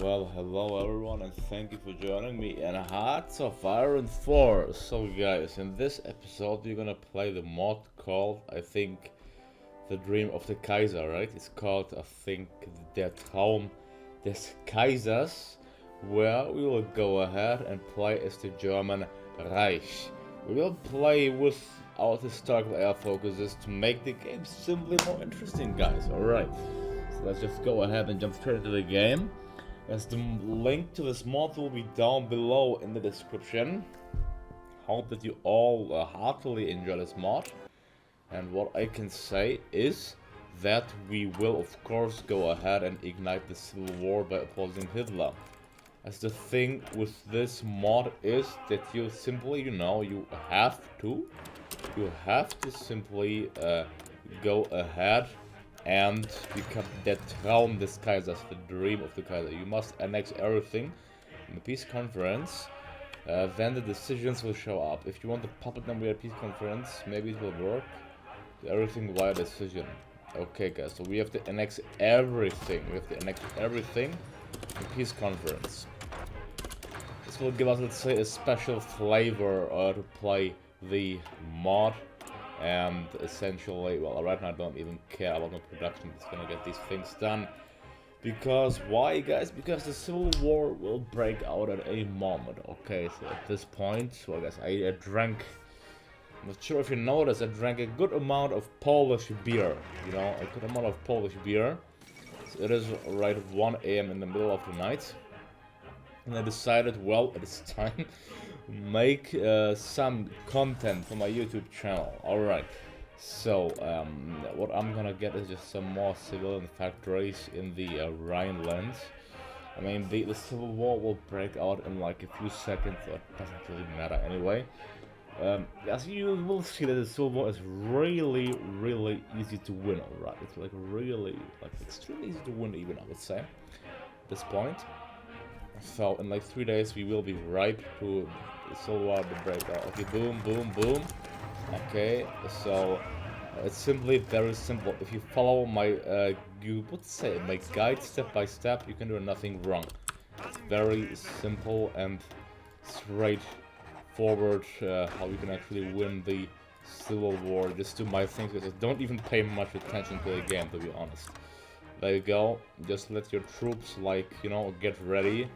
Well, hello everyone, and thank you for joining me in Hearts of Iron 4. So guys, in this episode we're gonna play the mod called, I think, The Dream of the Kaiser, right? It's called, I think, Der Traum des Kaisers, where we will go ahead and play as the German Reich. We will play without historical air focuses to make the game simply more interesting, guys, alright. So let's just go ahead and jump straight into the game. As the link to this mod will be down below in the description. Hope that you all heartily enjoy this mod. And what I can say is that we will of course go ahead and ignite the civil war by opposing Hitler. As the thing with this mod is that you simply, you have to simply go ahead and become der Traum des Kaisers, the dream of the Kaiser. You must annex everything in the peace conference, then the decisions will show up. If you want the puppet number at peace conference, maybe it will work. Everything via decision. Okay guys, so we have to annex everything. In peace conference. This will give us, let's say, a special flavor to play the mod. And essentially, well, right now I don't even care about my production. It's gonna get these things done. Because, why, guys? Because the civil war will break out at any moment. Okay, so at this point, well, guys, I drank, I'm not sure if you noticed, I drank a good amount of Polish beer. A good amount of Polish beer. So it is right 1 AM in the middle of the night. And I decided, well, it is time make some content for my YouTube channel. Alright, so what I'm gonna get is just some more civilian factories in the Rhineland. I mean, the civil war will break out in like a few seconds, so it doesn't really matter anyway. As you will see that the civil war is really easy to win, alright? It's like really, extremely easy to win even, I would say, at this point. So in like 3 days we will be ripe to civil war to break out. Okay, boom, boom, boom. Okay, so it's simply very simple. If you follow my, you would say my guide step by step, you can do nothing wrong. It's very simple and straightforward how you can actually win the civil war. Just do my things, because don't even pay much attention to the game, to be honest. There you go. Just let your troops, get ready.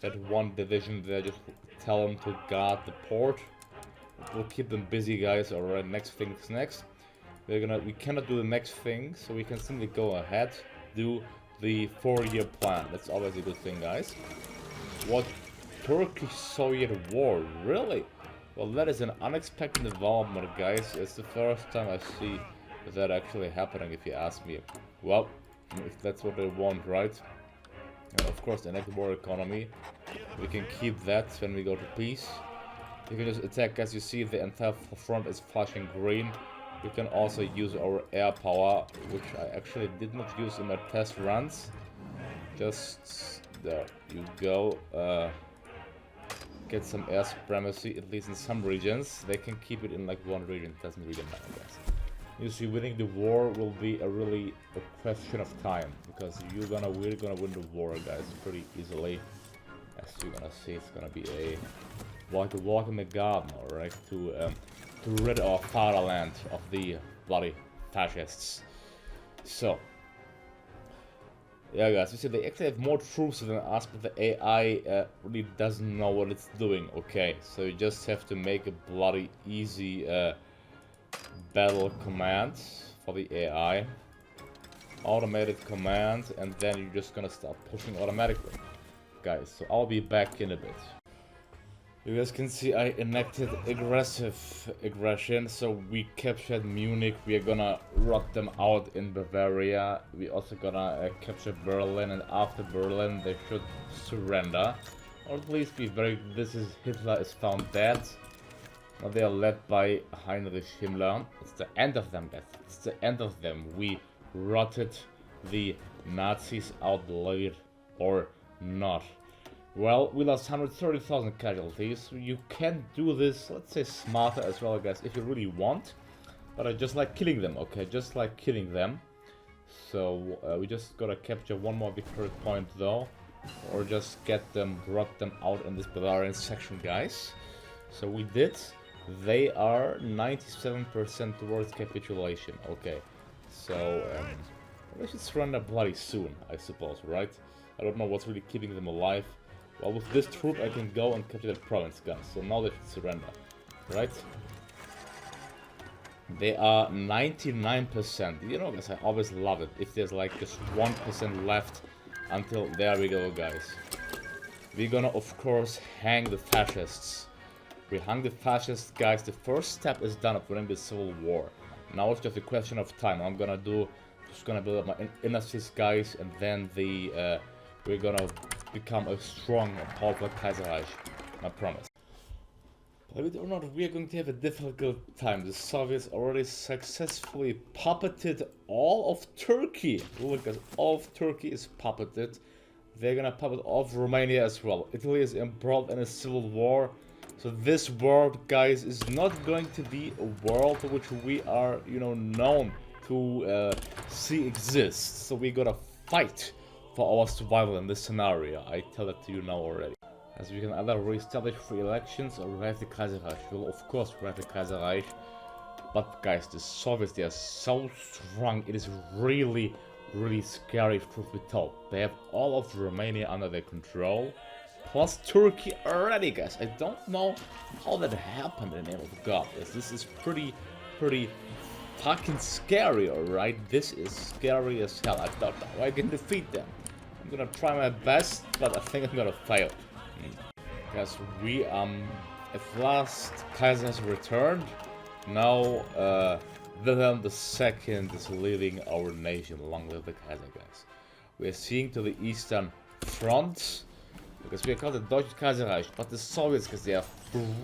That one division there, just tell them to guard the port. We'll keep them busy, guys. Alright, next thing is next. We cannot do the next thing, so we can simply go ahead, do the 4-year plan. That's always a good thing, guys. What? Turkish-Soviet war? Really? Well, that is an unexpected development, guys. It's the first time I see that actually happening, if you ask me. Well, if that's what they want, right? And of course, the next war economy, we can keep that when we go to peace. You can just attack. As you see, the entire front is flashing green. We can also use our air power, which I actually did not use in my test runs. Just there you go. Get some air supremacy, at least in some regions. They can keep it in like one region. It doesn't really matter, guys. You see, winning the war will be a question of time, because we're gonna win the war, guys, pretty easily. As you're gonna see, it's gonna be a walk in the garden, alright, to rid our fatherland of the bloody fascists. So, yeah, guys, you see, they actually have more troops than us, but the AI really doesn't know what it's doing. Okay, so you just have to make a bloody easy battle command for the AI, automated command, and then you're just gonna start pushing automatically, guys. So I'll be back in a bit. You guys can see I enacted aggressive aggression, so we captured Munich. We are gonna rock them out in Bavaria. We also gonna capture Berlin, and after Berlin they should surrender, or at least be very. Hitler is found dead. Now they are led by Heinrich Himmler. It's the end of them, guys. It's the end of them. We rotted the Nazis out, believe it or not. Well, we lost 130,000 casualties. You can do this, let's say, smarter as well, guys, if you really want. But I just like killing them, okay? Just like killing them. So we just gotta capture one more victory point though. or just brought them out in this Bavarian section, guys. So we did. They are 97% towards capitulation. Okay, so we should surrender bloody soon, I suppose, right? I don't know what's really keeping them alive. Well, with this troop, I can go and capture the province, guys. So now they should surrender, right? They are 99%. You know, guys, I always love it. If there's like just 1% left until... There we go, guys. We're gonna, of course, hang the fascists. We hung the fascists, guys. The first step is done of winning the civil war. Now it's just a question of time. I'm gonna just gonna build up my industries, guys, and then we're gonna become a strong and powerful Kaiserreich. I promise. Believe it or not, we are going to have a difficult time. The Soviets already successfully puppeted all of Turkey. Look, guys, all of Turkey is puppeted. They're gonna puppet all of Romania as well. Italy is embroiled in a civil war. So this world, guys, is not going to be a world which we are, you know, known to see exist. So we gotta fight for our survival in this scenario. I tell it to you now already. As we can either re-establish free elections or revive the Kaiserreich. We'll of course revive the Kaiserreich. But guys, the Soviets, they are so strong. It is really, really scary, truth be told. They have all of Romania under their control. Plus Turkey already, guys. I don't know how that happened in the name of God. This is pretty fucking scary, alright? This is scary as hell. I don't know how I can defeat them. I'm gonna try my best, but I think I'm gonna fail. Guys, we at last Kaiser has returned. Now Wilhelm II is leading our nation. Long live the Kaiser, guys. We are seeing to the eastern front because we are called the Deutsche Kaiserreich, but the Soviets, because they are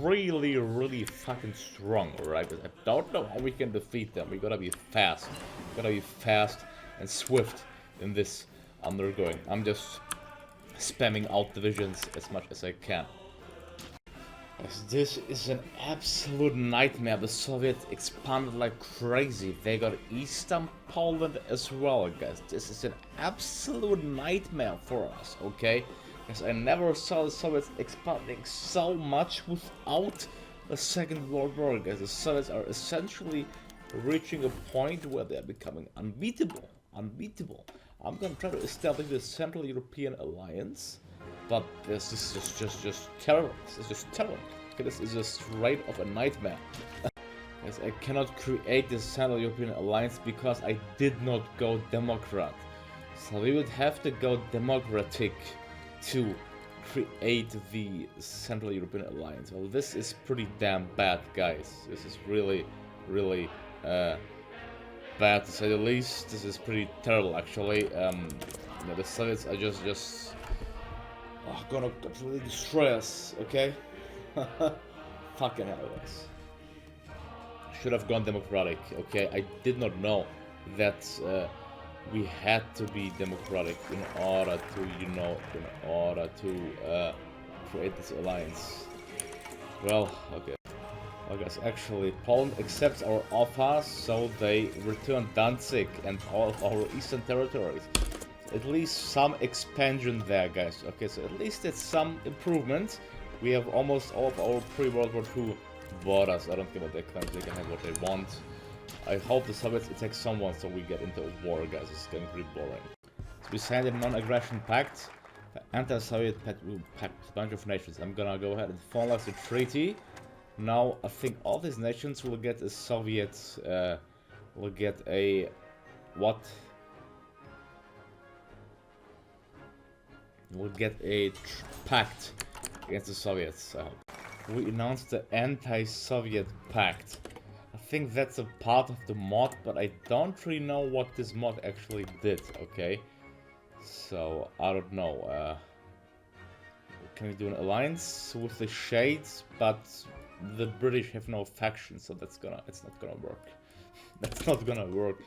really, really fucking strong, right? I don't know how we can defeat them. We gotta be fast. We gotta be fast and swift in this undergoing. I'm just spamming out divisions as much as I can. This is an absolute nightmare. The Soviets expanded like crazy. They got Eastern Poland as well, guys. This is an absolute nightmare for us, okay? Because I never saw the Soviets expanding so much without a Second World War, guys. The Soviets are essentially reaching a point where they are becoming unbeatable. Unbeatable. I'm gonna try to establish the Central European Alliance, but this is just terrible. This is just terrible. Okay, this is just straight of a nightmare. Yes, I cannot create this Central European Alliance because I did not go Democrat. So we would have to go democratic to create the Central European Alliance. Well, this is pretty damn bad, guys. This is really, really bad to say the least. This is pretty terrible, actually. You know, the Soviets are just gonna completely destroy us, okay? Fucking hell, guys. Should have gone democratic, okay? I did not know that we had to be democratic in order to, you know, create this alliance. Well, okay. Well, guys, actually, Poland accepts our offer, so they return Danzig and all of our eastern territories. At least some expansion there, guys. Okay, so at least it's some improvement. We have almost all of our pre-World War II borders. I don't care what they claim, they can have what they want. I hope the Soviets attack someone so we get into a war, guys. It's getting pretty boring. So we signed a non-aggression pact, the anti-Soviet pact with a bunch of nations. I'm gonna go ahead and finalize the treaty. Now I think all these nations will get a Soviet, will get a what? We'll get a pact against the Soviets. We announced the anti-Soviet pact. I think that's a part of the mod, but I don't really know what this mod actually did, okay? So, I don't know. Can we do an alliance with the Shades? But the British have no faction, so it's not gonna work. That's not gonna work.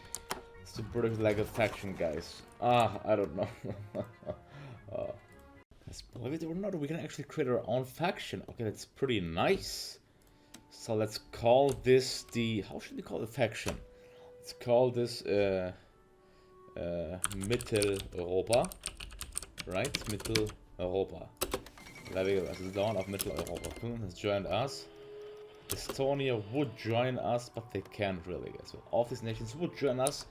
It's the British like a faction, guys. I don't know. Believe it or not, we can actually create our own faction. Okay, that's pretty nice. So let's call this the... How should we call the faction? Let's call this Mitteleuropa. right? Mitteleuropa. There we go, that's the dawn of Mitteleuropa. Finland has joined us. Estonia would join us, but they can't really, guys. So all these nations would join us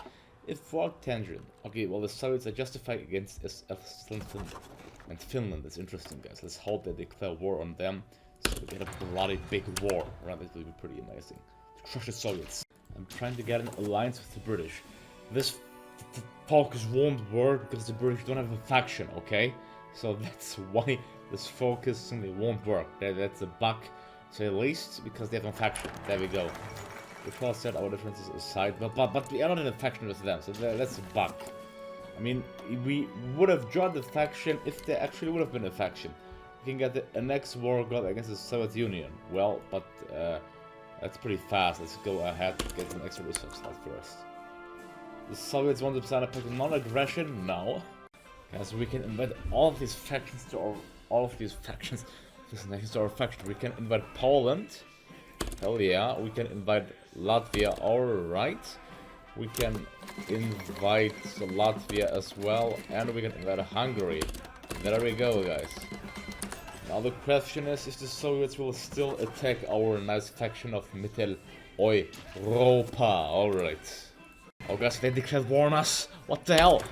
if for tangent. Okay, well, the Soviets are justified against Estland and Finland. That's interesting, guys. Let's hope they declare war on them, so we get a bloody big war. Right, this will be pretty amazing. To crush the Soviets. I'm trying to get an alliance with the British. This focus won't work because the British don't have a faction, okay? So that's why this focus simply won't work. That's a bug, to say the least, because they have no faction. There we go. We shall set our differences aside, but we are not in a faction with them, so that's a bug. I mean, we would have joined the faction if there actually would have been a faction. We can get the next war going against the Soviet Union. Well, but that's pretty fast. Let's go ahead and get some extra resources first. The Soviets want to sign a pact of non-aggression? No. As we can invite all of these factions to our these nations to our faction. We can invite Poland. Hell yeah. We can invite Latvia. Alright. We can invite Latvia as well, and we can invite Hungary. There we go, guys. Now the question is if the Soviets will still attack our nice faction of Mitteleuropa. Alright. Oh guys, they declared war on us. What the hell?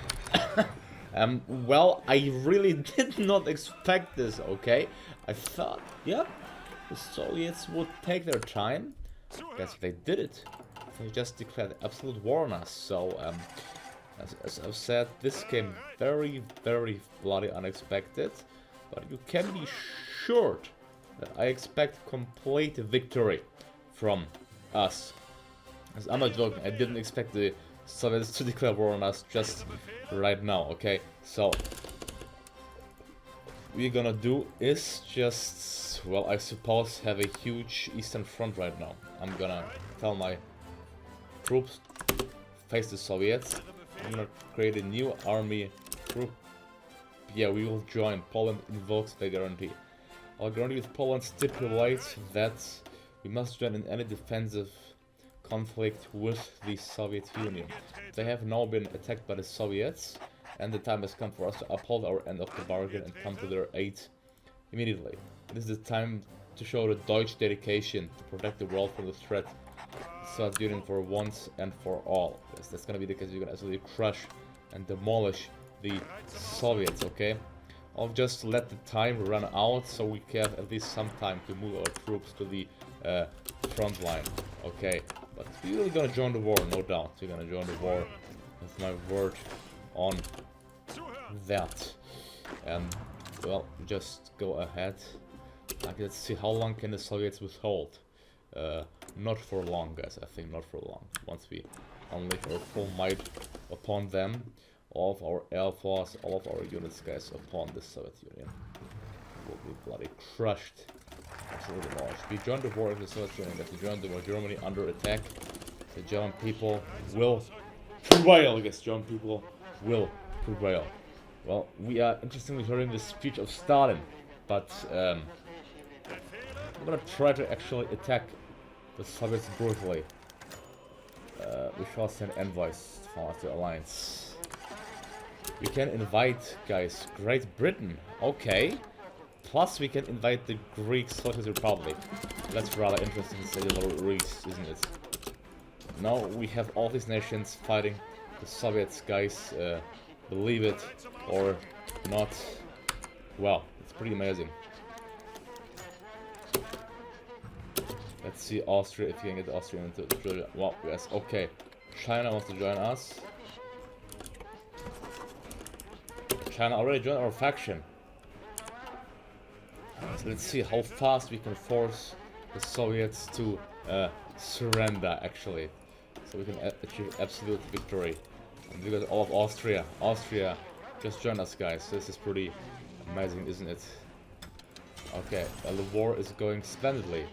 Well, I really did not expect this, okay? I thought, yep, the Soviets would take their time. Guess they did it. They just declared absolute war on us. So, as I've said, this came very, very bloody unexpected. But you can be sure that I expect complete victory from us. As I'm not joking, I didn't expect the Soviets to declare war on us just right now, okay? So, what we're gonna do is just, well, I suppose have a huge Eastern Front right now. I'm gonna tell my troops face the Soviets. I'm gonna create a new army group. Yeah, we will join. Poland invokes the guarantee. Our guarantee with Poland stipulates that we must join in any defensive conflict with the Soviet Union. They have now been attacked by the Soviets, and the time has come for us to uphold our end of the bargain and come to their aid immediately. This is the time to show the Deutsch dedication to protect the world from the threat Soviet Union for once and for all. Yes, that's gonna be the case. You're gonna absolutely crush and demolish the Soviets, okay? I'll just let the time run out so we have at least some time to move our troops to the front line, okay? But we're gonna join the war, no doubt. We're gonna join the war with my word on that. And, well, just go ahead. Okay, let's see, how long can the Soviets withhold? Not for long, guys. I think not for long. Once we unleash our full might upon them, all of our air force, all of our units, guys, upon the Soviet Union will be bloody crushed. Absolutely demolished. We joined the war with the Soviet Union, guys. We joined the war. Germany under attack. The German people will prevail, I guess. German people will prevail. Well, we are interestingly hearing the speech of Stalin, but I'm gonna try to actually attack the Soviets brutally. We shall send envoys for the alliance. We can invite, guys, Great Britain. Okay. Plus, we can invite the Greek Socialist Republic. That's rather interesting to say the least, isn't it? Now we have all these nations fighting the Soviets, guys. Believe it or not. Well, it's pretty amazing. Let's see Austria, if you can get Austria into Georgia. Wow, yes, okay. China wants to join us. China already joined our faction. So let's see how fast we can force the Soviets to surrender, actually. So we can achieve absolute victory. And we got all of Austria. Austria just joined us, guys. This is pretty amazing, isn't it? Okay, well, the war is going splendidly,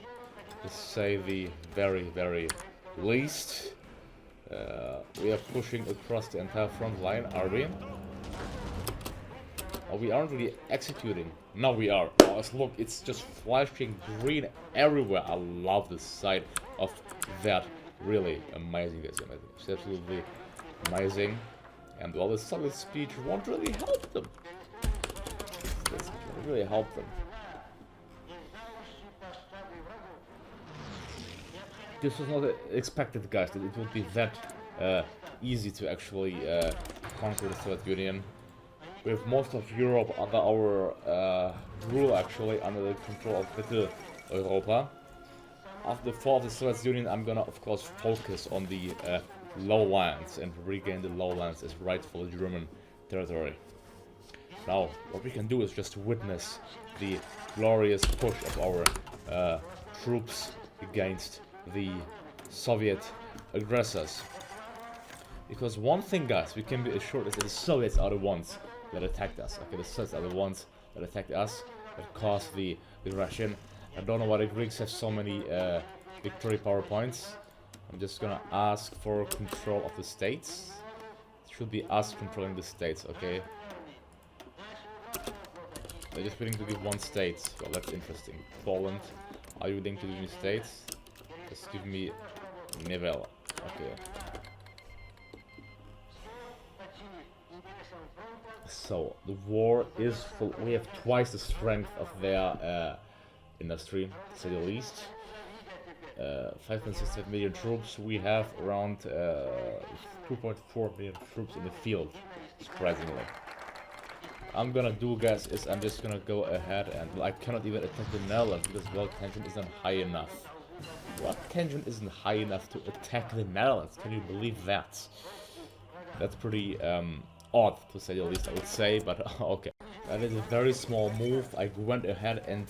to say the very, very least. We are pushing across the entire front line, are we? Oh, we aren't really executing. No, we are. Oh, look, it's just flashing green everywhere. I love the sight of that. Really amazing, guys. Amazing. It's absolutely amazing. And well, the Soviet speech won't really help them. really help them. This was not expected, guys, that it would be that easy to actually conquer the Soviet Union. With most of Europe under our rule, actually, under the control of Little Europa. After the fall of the Soviet Union, I'm gonna, of course, focus on the lowlands and regain the lowlands as rightful German territory. Now, what we can do is just witness the glorious push of our troops against the Soviet aggressors. Because one thing, guys, we can be assured is that the Soviets are the ones that attacked us. Okay, the Soviets are the ones that attacked us, that caused the aggression. I don't know why the Greeks have so many victory PowerPoints. I'm just gonna ask for control of the states. It should be us controlling the states, okay? They're just willing to give one state. Well, that's interesting. Poland, are you willing to give me states? Just give me Nivelle. Okay. So, the war is full. We have twice the strength of their industry, to say the least. 5.65 million troops. We have around 2.4 million troops in the field, surprisingly. I'm gonna do, guys, is I'm just gonna go ahead and, well, I cannot even attack the Netherlands because world tension isn't high enough. World tension isn't high enough to attack the Netherlands. Can you believe that? That's pretty odd, to say the least, I would say, but okay. That is a very small move. I went ahead and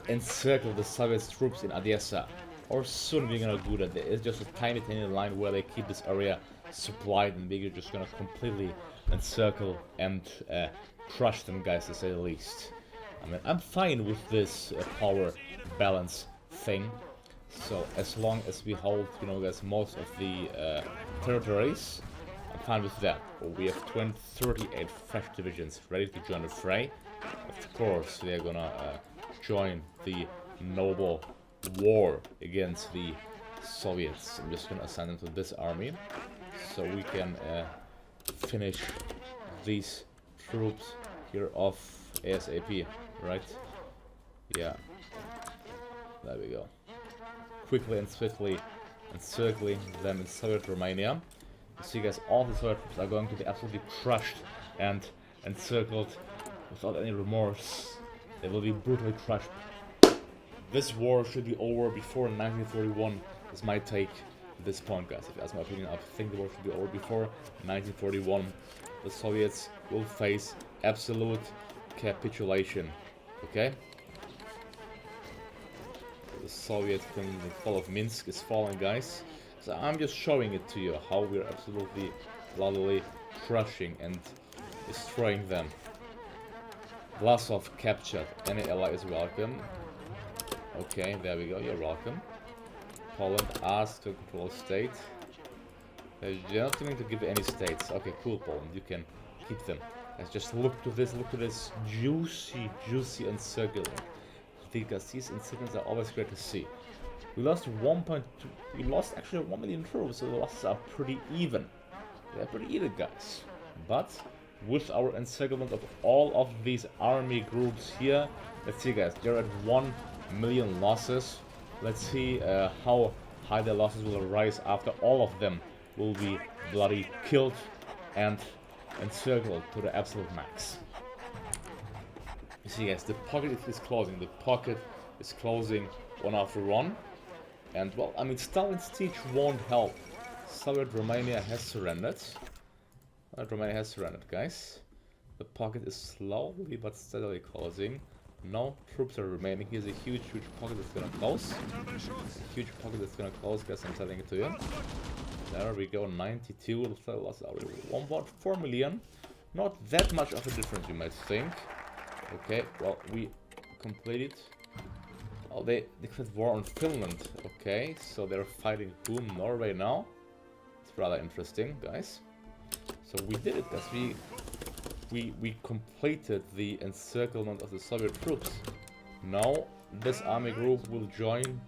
encircled the Soviet troops in Odessa. Or soon we're gonna do that. There is just a tiny line where they keep this area supplied, and we're just gonna completely encircle and crush them, guys, to say the least. I mean, I'm fine with this power balance thing. So as long as we hold, you know, guys, most of the territories, I'm fine with that. We have 38 fresh divisions ready to join the fray. Of course, they're gonna join the noble war against the Soviets. I'm just gonna assign them to this army, so we can finish these troops here off ASAP, right? Yeah. There we go. Quickly and swiftly encircling them in Soviet Romania. You see, guys, all the Soviet troops are going to be absolutely crushed and encircled without any remorse. They will be brutally crushed. This war should be over before 1941. This might take at this point, guys. If you ask my opinion, I think the war should be over before 1941. The Soviets will face absolute capitulation. Okay? The Soviet fall of Minsk is falling, guys. So I'm just showing it to you how we're absolutely bloodily crushing and destroying them. Vlasov captured. Any ally is welcome. Okay, there we go. You're welcome. Poland asked to control a state. They're not going to give any states. Okay, cool, Poland. You can keep them. Let's just look to this. Look at this juicy encirclement. Because these encirclements are always great to see. We lost 1.2. We lost actually 1 million troops, so the losses are pretty even. They're pretty even, guys. But with our encirclement of all of these army groups here, let's see, guys. They're at 1 million losses. Let's see how high the losses will rise after all of them will be bloody killed and encircled to the absolute max. You see, guys, the pocket is closing. The pocket is closing one after one. And, well, I mean, Stalin's siege won't help. Soviet Romania has surrendered. Romania has surrendered, guys. The pocket is slowly but steadily closing. No troops are remaining. Here's a huge pocket that's gonna close. A huge pocket that's gonna close, guys, I'm telling it to you. There we go, 92 losses already. 1.4 million. Not that much of a difference, you might think. Okay, well, we completed. Oh, they declared war on Finland. Okay, so they're fighting whom? Norway now? It's rather interesting, guys. So we did it, guys. We completed the encirclement of the Soviet troops. Now this army group will join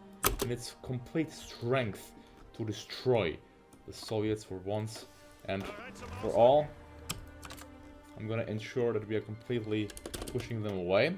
in its complete strength to destroy the Soviets for once and for all. I'm gonna ensure that we are completely pushing them away.